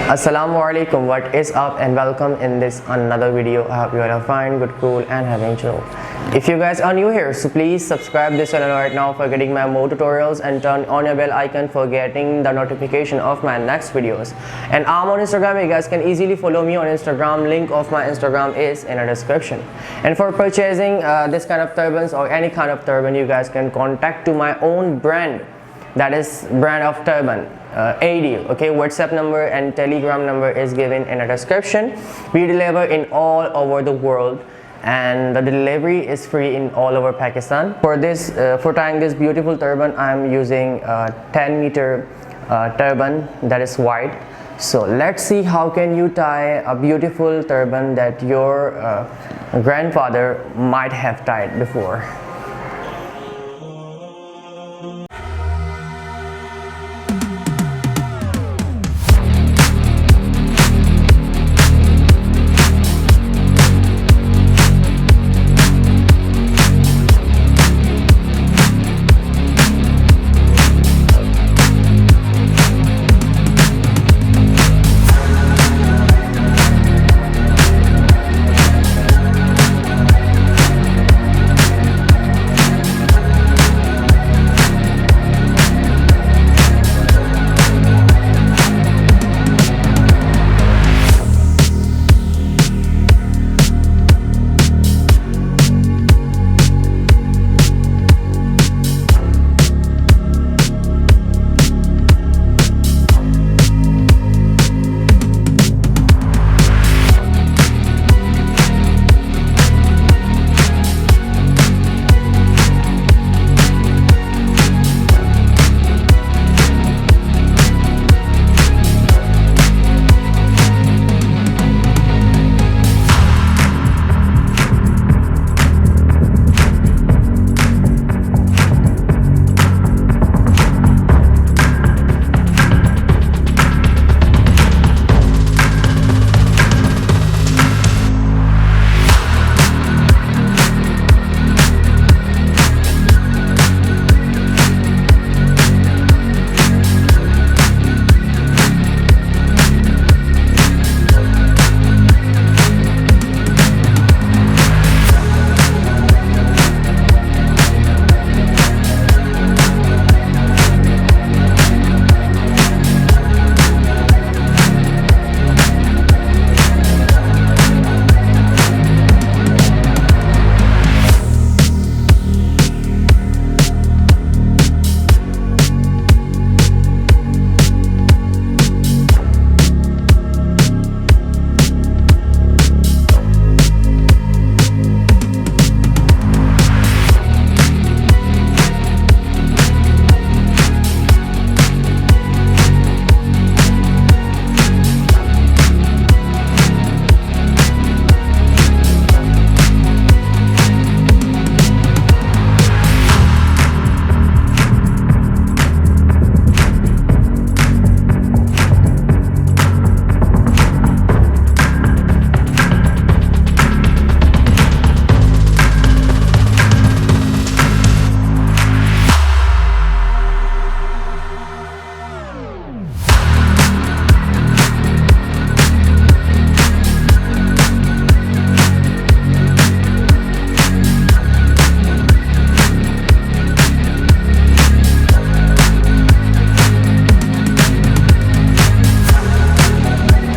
Assalam O Alikum, what is up and welcome in this another video. I hope you all are fine, good, cool and having chill. If you guys are new here, so please subscribe this channel right now for getting my more tutorials and turn on your bell icon for getting the notification of my next videos. And I'm on Instagram, you guys can easily follow me on Instagram. Link of my Instagram is in the description. And for purchasing this kind of turbans or any kind of turban, you guys can contact to my own brand, that is brand of turban. AD, okay, WhatsApp number and Telegram number is given in the description. We deliver in all over the world and the delivery is free in all over Pakistan. For this, for tying this beautiful turban, I am using 10-meter turban that is wide. So let's see how can you tie a beautiful turban that your grandfather might have tied before.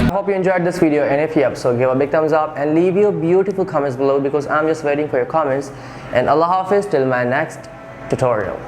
Hope you enjoyed this video, and if you have, so give a big thumbs up and leave your beautiful comments below because I'm just waiting for your comments. And Allah Hafiz till my next tutorial.